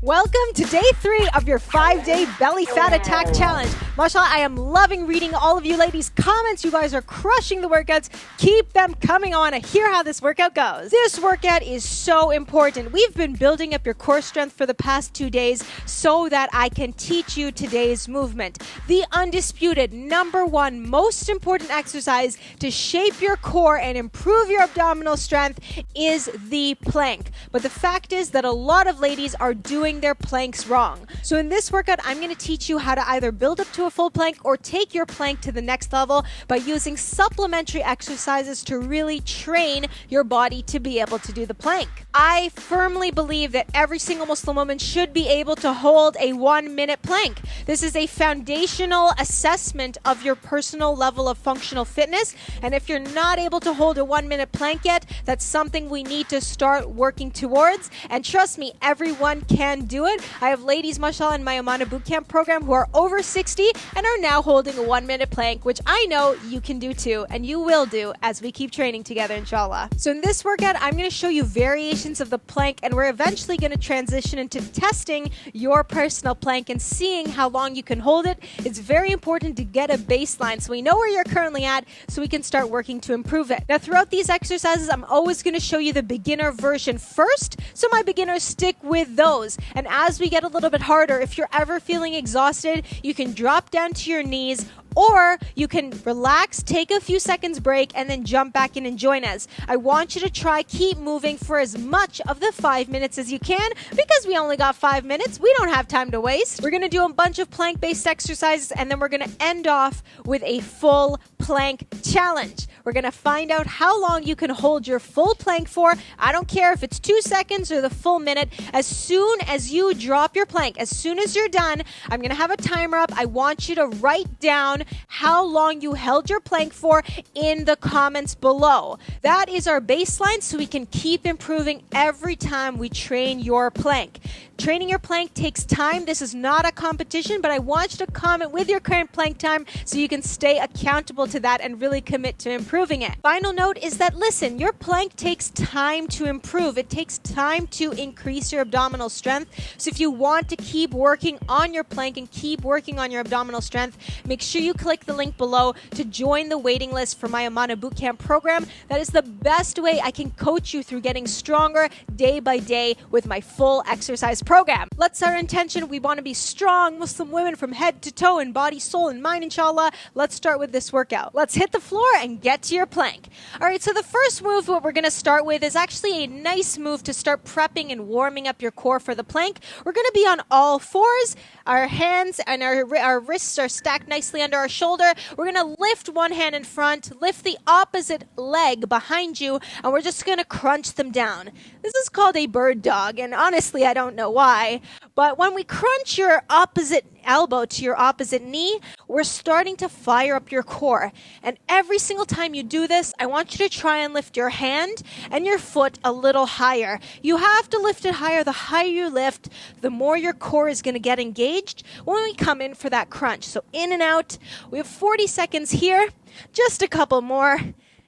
Welcome to day 3 of your 5-day belly fat attack challenge. Mashallah, I am loving reading all of you ladies' comments. You guys are crushing the workouts. Keep them coming. I want to hear how this workout goes. This workout is so important. We've been building up your core strength for the past 2 days so that I can teach you today's movement. The undisputed #1 most important exercise to shape your core and improve your abdominal strength is the plank. But the fact is that a lot of ladies are doing their planks wrong. So in this workout, I'm going to teach you how to either build up to a full plank or take your plank to the next level by using supplementary exercises to really train your body to be able to do the plank. I firmly believe that every single Muslim woman should be able to hold a 1-minute plank. This is a foundational assessment of your personal level of functional fitness, and if you're not able to hold a 1-minute plank yet, that's something we need to start working towards. And trust me, everyone can do it. I have ladies, mashallah, in my Amina bootcamp program who are over 60 and are now holding a 1-minute plank, which I know you can do too, and you will do as we keep training together, inshallah. So in this workout, I'm going to show you variations of the plank, and we're eventually going to transition into testing your personal plank and seeing how long you can hold it. It's very important to get a baseline so we know where you're currently at so we can start working to improve it. Now, throughout these exercises, I'm always going to show you the beginner version first, so my beginners stick with those. And as we get a little bit harder, if you're ever feeling exhausted, you can drop down to your knees, or you can relax, take a few seconds break, and then jump back in and join us. I want you to try keep moving for as much of the 5 minutes as you can, because we only got 5 minutes. We don't have time to waste. We're going to do a bunch of plank-based exercises, and then we're going to end off with a full plank challenge. We're going to find out how long you can hold your full plank for. I don't care if it's 2 seconds or the full minute. As soon as you drop your plank, as soon as you're done, I'm going to have a timer up. I want you to write down how long you held your plank for in the comments below. That is our baseline so we can keep improving every time we train your plank. Training your plank takes time. This is not a competition, but I want you to comment with your current plank time so you can stay accountable to that and really commit to improving it. Final note is that, listen, your plank takes time to improve. It takes time to increase your abdominal strength. So if you want to keep working on your plank and keep working on your abdominal strength, make sure you click the link below to join the waiting list for my Amina bootcamp program. That is the best way I can coach you through getting stronger day by day with my full exercise program. Let's set our intention. We want to be strong Muslim women from head to toe in body, soul, and mind, inshallah. Let's start with this workout. Let's hit the floor and get to your plank. All right, so the first move, what we're going to start with, is actually a nice move to start prepping and warming up your core for the plank. We're going to be on all fours. Our hands and our wrists are stacked nicely under our shoulder. We're going to lift one hand in front, lift the opposite leg behind you, and we're just going to crunch them down. This is called a bird dog, and honestly, I don't know why, but when we crunch your opposite elbow to your opposite knee, we're starting to fire up your core. And every single time you do this, I want you to try and lift your hand and your foot a little higher. You have to lift it higher. The higher you lift, the more your core is going to get engaged when we come in for that crunch. So in and out. We have 40 seconds here. Just a couple more.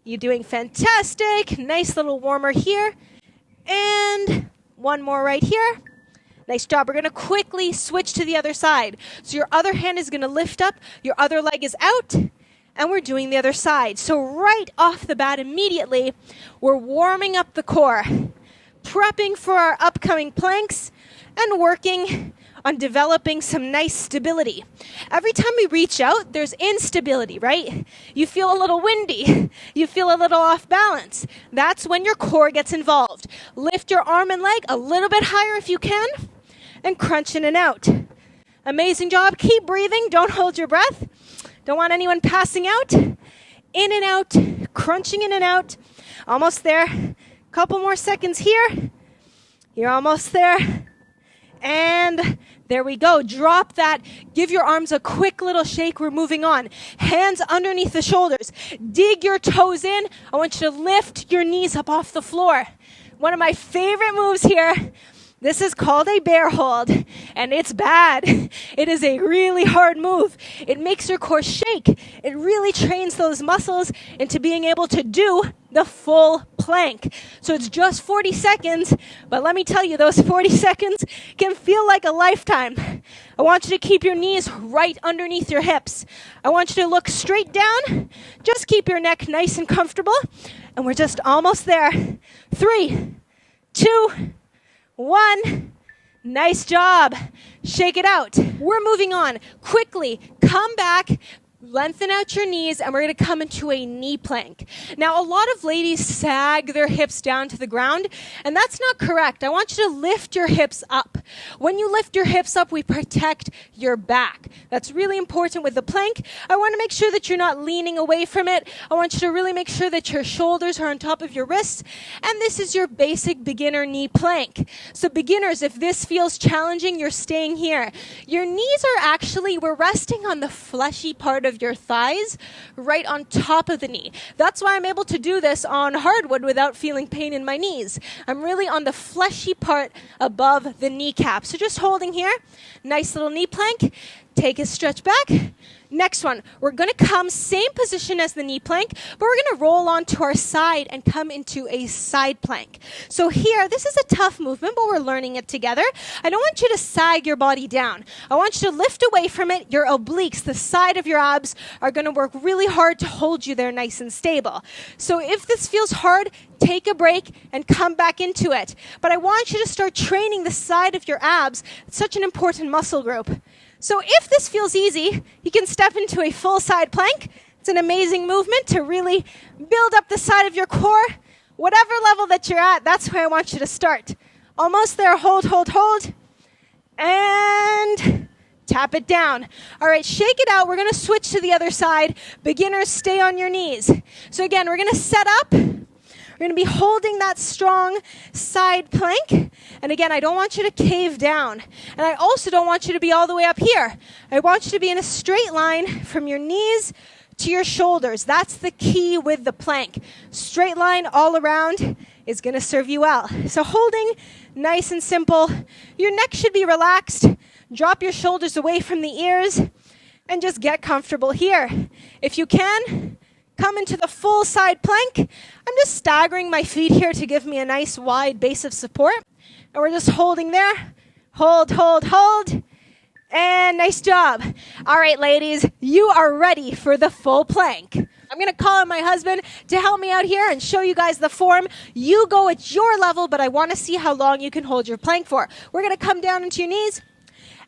You're doing fantastic. Nice little warmer here. And one more right here. Nice job. We're going to quickly switch to the other side. So your other hand is going to lift up, your other leg is out, and we're doing the other side. So right off the bat, immediately, we're warming up the core, prepping for our upcoming planks, and working on developing some nice stability. Every time we reach out, there's instability, right? You feel a little windy. You feel a little off balance. That's when your core gets involved. Lift your arm and leg a little bit higher if you can, and crunch in and out. Amazing job. Keep breathing. Don't hold your breath. Don't want anyone passing out. In and out, crunching in and out. Almost there. Couple more seconds here. You're almost there. And there we go. Drop that. Give your arms a quick little shake. We're moving on. Hands underneath the shoulders. Dig your toes in. I want you to lift your knees up off the floor. One of my favorite moves here. This is called a bear hold, and it's bad. It is a really hard move. It makes your core shake. It really trains those muscles into being able to do the full plank. So it's just 40 seconds, but let me tell you, those 40 seconds can feel like a lifetime. I want you to keep your knees right underneath your hips. I want you to look straight down. Just keep your neck nice and comfortable. And we're just almost there. 3, 2, 1. Nice job. Shake it out. We're moving on. Quickly, come back. Lengthen out your knees, and we're going to come into a knee plank. Now, a lot of ladies sag their hips down to the ground, and that's not correct. I want you to lift your hips up. When you lift your hips up, we protect your back. That's really important with the plank. I want to make sure that you're not leaning away from it. I want you to really make sure that your shoulders are on top of your wrists, and this is your basic beginner knee plank. So beginners, if this feels challenging, you're staying here. Your knees are actually, we're resting on the fleshy part of your thighs right on top of the knee. That's why I'm able to do this on hardwood without feeling pain in my knees. I'm really on the fleshy part above the kneecap. So just holding here, nice little knee plank. Take a stretch back. Next one, we're going to come same position as the knee plank, but we're going to roll onto our side and come into a side plank. So here, this is a tough movement, but we're learning it together. I don't want you to sag your body down. I want you to lift away from it. Your obliques, the side of your abs, are going to work really hard to hold you there nice and stable. So if this feels hard, take a break and come back into it. But I want you to start training the side of your abs. It's such an important muscle group. So if this feels easy, you can step into a full side plank. It's an amazing movement to really build up the side of your core. Whatever level that you're at, that's where I want you to start. Almost there, hold, hold, hold. And tap it down. All right, shake it out. We're going to switch to the other side. Beginners, stay on your knees. So again, we're going to set up. We're going to be holding that strong side plank. And again, I don't want you to cave down. And I also don't want you to be all the way up here. I want you to be in a straight line from your knees to your shoulders. That's the key with the plank. Straight line all around is going to serve you well. So holding nice and simple. Your neck should be relaxed. Drop your shoulders away from the ears and just get comfortable here. If you can, come into the full side plank. I'm just staggering my feet here to give me a nice wide base of support. And we're just holding there. Hold, hold, hold. And nice job. All right, ladies, you are ready for the full plank. I'm going to call on my husband to help me out here and show you guys the form. You go at your level, but I want to see how long you can hold your plank for. We're going to come down into your knees.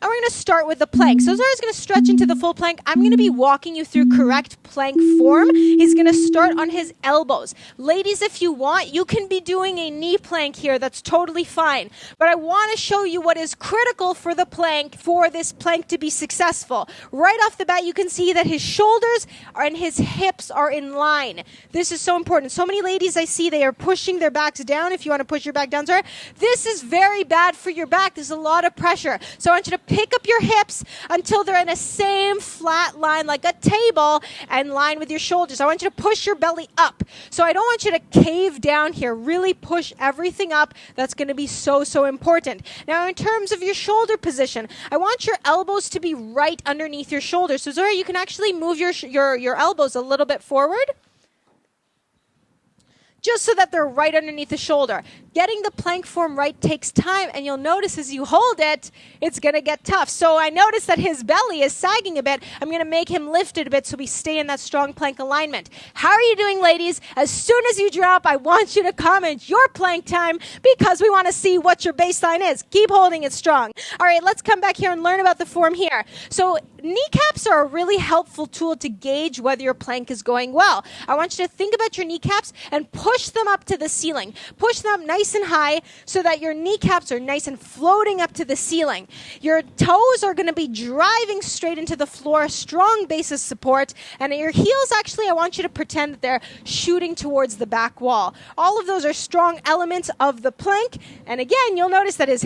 And we're going to start with the plank. So Zara's going to stretch into the full plank. I'm going to be walking you through correct plank form. He's going to start on his elbows. Ladies, if you want, you can be doing a knee plank here. That's totally fine. But I want to show you what is critical for the plank, for this plank to be successful. Right off the bat, you can see that his shoulders and his hips are in line. This is so important. So many ladies I see, they are pushing their backs down. If you want to push your back down, Zara, this is very bad for your back. There's a lot of pressure. So I want you to pick up your hips until they're in a same flat line like a table and line with your shoulders. I want you to push your belly up. So I don't want you to cave down here. Really push everything up. That's going to be so, so important. Now, in terms of your shoulder position, I want your elbows to be right underneath your shoulders. So Zora, you can actually move your elbows a little bit forward, just so that they're right underneath the shoulder. Getting the plank form right takes time, and you'll notice as you hold it, it's going to get tough. So I notice that his belly is sagging a bit. I'm going to make him lift it a bit so we stay in that strong plank alignment. How are you doing, ladies? As soon as you drop, I want you to comment your plank time because we want to see what your baseline is. Keep holding it strong. All right, let's come back here and learn about the form here. So kneecaps are a really helpful tool to gauge whether your plank is going well. I want you to think about your kneecaps and push them up to the ceiling. Push them up nice and high so that your kneecaps are nice and floating up to the ceiling. Your toes are going to be driving straight into the floor, strong base of support, and your heels, actually, I want you to pretend that they're shooting towards the back wall. All of those are strong elements of the plank, and again, you'll notice that his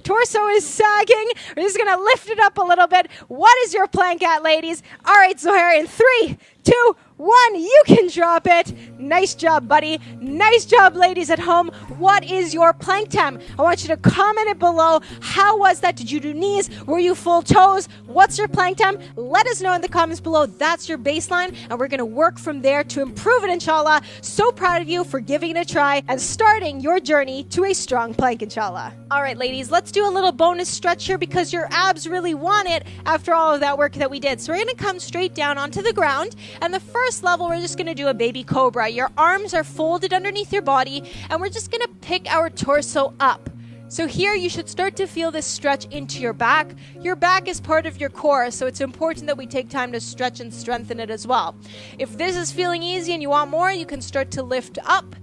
torso is sagging. We're just going to lift it up a little bit. What is your plank at, ladies? All right, Zohair, in 3, 2, 1. You can drop it. Nice job, buddy. Nice job, ladies at home. What is your plank time? I want you to comment it below. How was that? Did you do knees? Were you full toes? What's your plank time? Let us know in the comments below. That's your baseline, and we're going to work from there to improve it, inshallah. So proud of you for giving it a try and starting your journey to a strong plank, inshallah. All right, ladies, let's do a little bonus stretch here because your abs really want it after all of that work that we did. So we're going to come straight down onto the ground, and the first level, we're just going to do a baby cobra. Your arms are folded underneath your body, and we're just going to pick our torso up. So here you should start to feel this stretch into your back. Your back is part of your core, so it's important that we take time to stretch and strengthen it as well. If this is feeling easy and you want more, you can start to lift up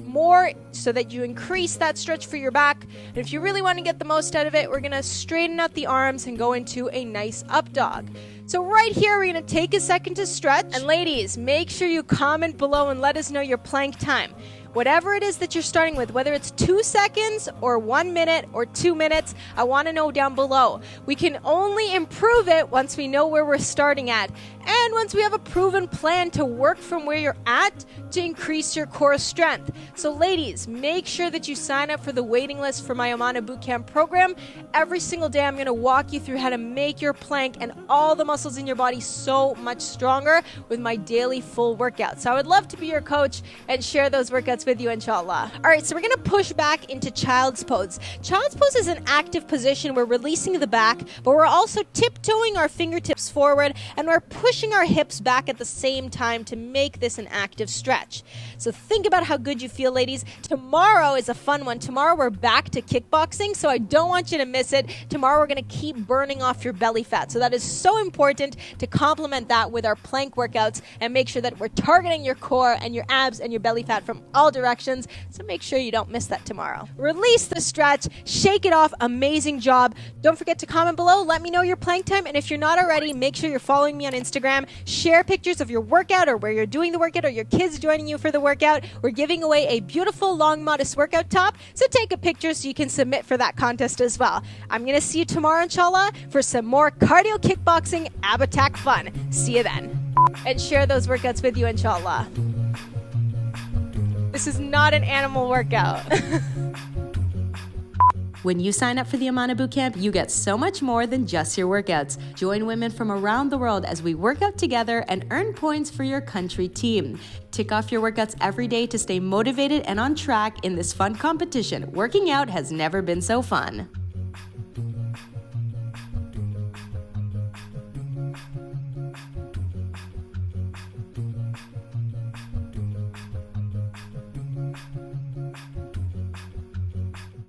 more so that you increase that stretch for your back. And if you really want to get the most out of it, we're going to straighten out the arms and go into a nice up dog. So right here, we're going to take a second to stretch. And ladies, make sure you comment below and let us know your plank time. Whatever it is that you're starting with, whether it's 2 seconds or 1 minute or 2 minutes, I want to know down below. We can only improve it once we know where we're starting at. And once we have a proven plan to work from where you're at to increase your core strength. So ladies, make sure that you sign up for the waiting list for my Amina Bootcamp program. Every single day, I'm going to walk you through how to make your plank and all the muscles in your body so much stronger with my daily full workouts. So I would love to be your coach and share those workouts with you, inshallah. All right, so we're going to push back into child's pose. Child's pose is an active position. We're releasing the back, but we're also tiptoeing our fingertips forward, and we're pushing our hips back at the same time to make this an active stretch. So think about how good you feel, ladies. Tomorrow is a fun one. Tomorrow we're back to kickboxing, so I don't want you to miss it. Tomorrow we're going to keep burning off your belly fat. So that is so important to complement that with our plank workouts and make sure that we're targeting your core and your abs and your belly fat from all directions. So make sure you don't miss that tomorrow. Release the stretch, shake it off. Amazing job. Don't forget to comment below. Let me know your plank time. And if you're not already, make sure you're following me on Instagram. Share pictures of your workout or where you're doing the workout or your kids joining you for the workout. We're giving away a beautiful long modest workout top. So take a picture so you can submit for that contest as well. I'm going to see you tomorrow, inshallah, for some more cardio kickboxing ab attack fun. See you then. And share those workouts with you, inshallah. This is not an animal workout. When you sign up for the Amina Bootcamp, you get so much more than just your workouts. Join women from around the world as we work out together and earn points for your country team. Tick off your workouts every day to stay motivated and on track in this fun competition. Working out has never been so fun.